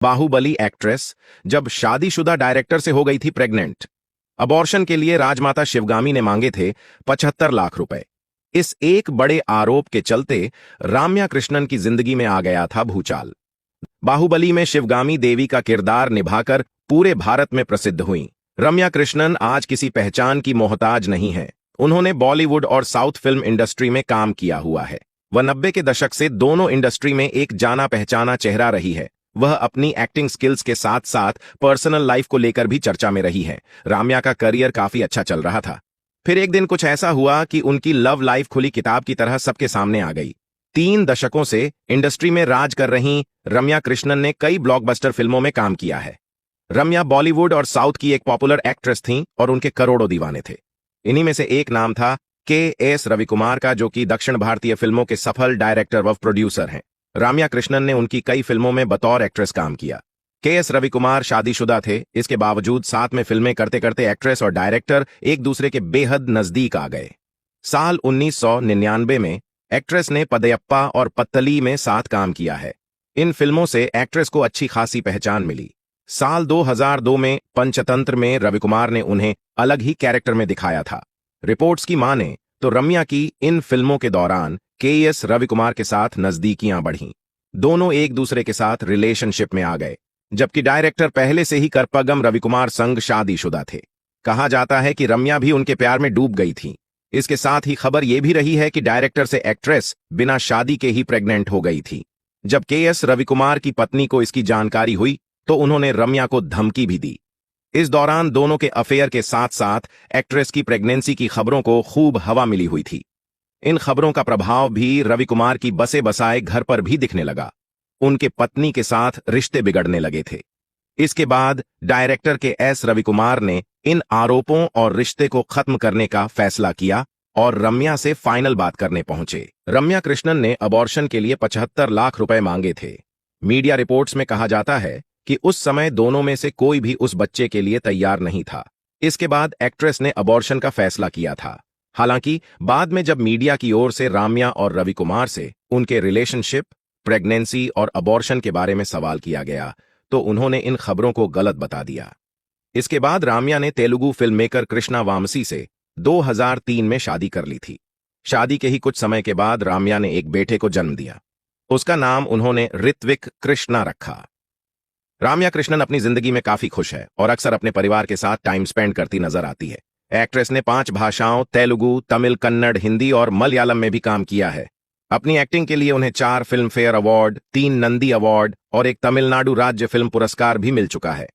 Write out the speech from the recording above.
Baahubali actress जब शादीशुदा director से हो गई थी प्रेग्नेंट। अबॉर्शन के लिए राजमाता शिवगामी ने मांगे थे 75 लाख रुपए। इस एक बड़े आरोप के चलते राम्या कृष्णन की जिंदगी में आ गया था भूचाल। बाहुबली में शिवगामी देवी का किरदार निभाकर पूरे भारत में प्रसिद्ध हुई रम्या कृष्णन आज किसी पहचान की मोहताज नहीं है। उन्होंने बॉलीवुड और साउथ फिल्म इंडस्ट्री में काम किया हुआ है। वह 90 के दशक से दोनों इंडस्ट्री में एक जाना पहचाना चेहरा रही है। वह अपनी एक्टिंग स्किल्स के साथ साथ पर्सनल लाइफ को लेकर भी चर्चा में रही है। राम्या का करियर काफी अच्छा चल रहा था। फिर एक दिन कुछ ऐसा हुआ कि उनकी लव लाइफ खुली किताब की तरह सबके सामने आ गई। 3 दशकों से इंडस्ट्री में राज कर रही रम्या कृष्णन ने कई ब्लॉकबस्टर फिल्मों में काम किया है। रम्या बॉलीवुड और साउथ की एक पॉपुलर एक्ट्रेस थीं और उनके करोड़ों दीवाने थे। इन्हीं में से एक नाम था के.एस. रविकुमार का, जो कि दक्षिण भारतीय फिल्मों के सफल डायरेक्टर व प्रोड्यूसर हैं। राम्या कृष्णन ने उनकी कई फिल्मों में बतौर एक्ट्रेस काम किया। के.एस. रविकुमार शादीशुदा थे। इसके बावजूद साथ में फिल्में करते करते एक्ट्रेस और डायरेक्टर एक दूसरे के बेहद नजदीक आ गए। साल 1999 में एक्ट्रेस ने पदयप्पा और पत्तली में साथ काम किया है। इन फिल्मों से एक्ट्रेस को अच्छी खासी पहचान मिली। साल 2002 में पंचतंत्र में रविकुमार ने उन्हें अलग ही कैरेक्टर में दिखाया था। रिपोर्ट्स की माने तो रम्या की इन फिल्मों के दौरान के.एस. रविकुमार के साथ नजदीकियां बढ़ीं। दोनों एक दूसरे के साथ रिलेशनशिप में आ गए, जबकि डायरेक्टर पहले से ही करपगम रविकुमार संग शादीशुदा थे। कहा जाता है कि रम्या भी उनके प्यार में डूब गई थी। इसके साथ ही खबर यह भी रही है कि डायरेक्टर से एक्ट्रेस बिना शादी के ही प्रेग्नेंट हो गई थी। जब के.एस. रविकुमार की पत्नी को इसकी जानकारी हुई तो उन्होंने रम्या को धमकी भी दी। इस दौरान दोनों के अफेयर के साथ साथ एक्ट्रेस की प्रेगनेंसी की खबरों को खूब हवा मिली हुई थी। इन खबरों का प्रभाव भी रविकुमार की बसे बसाए घर पर भी दिखने लगा। उनके पत्नी के साथ रिश्ते बिगड़ने लगे थे। इसके बाद डायरेक्टर के एस रविकुमार ने इन आरोपों और रिश्ते को खत्म करने का फैसला किया और रम्या से फाइनल बात करने पहुंचे। रम्या कृष्णन ने अबॉर्शन के लिए 75 लाख रुपए मांगे थे। मीडिया रिपोर्ट्स में कहा जाता है कि उस समय दोनों में से कोई भी उस बच्चे के लिए तैयार नहीं था। इसके बाद एक्ट्रेस ने अबॉर्शन का फैसला किया था। हालांकि बाद में जब मीडिया की ओर से राम्या और रविकुमार से उनके रिलेशनशिप, प्रेगनेंसी और अबॉर्शन के बारे में सवाल किया गया तो उन्होंने इन खबरों को गलत बता दिया। इसके बाद राम्या ने तेलुगु फिल्म मेकर कृष्णा वामसी से 2003 में शादी कर ली थी। शादी के ही कुछ समय के बाद राम्या ने एक बेटे को जन्म दिया। उसका नाम उन्होंने ऋत्विक कृष्णा रखा। राम्या कृष्णन अपनी जिंदगी में काफी खुश है और अक्सर अपने परिवार के साथ टाइम स्पेंड करती नजर आती है। एक्ट्रेस ने 5 भाषाओं तेलुगु, तमिल, कन्नड़, हिंदी और मलयालम में भी काम किया है। अपनी एक्टिंग के लिए उन्हें 4 film fair award, 3 Nandi award और एक तमिलनाडु राज्य फिल्म पुरस्कार भी मिल चुका है।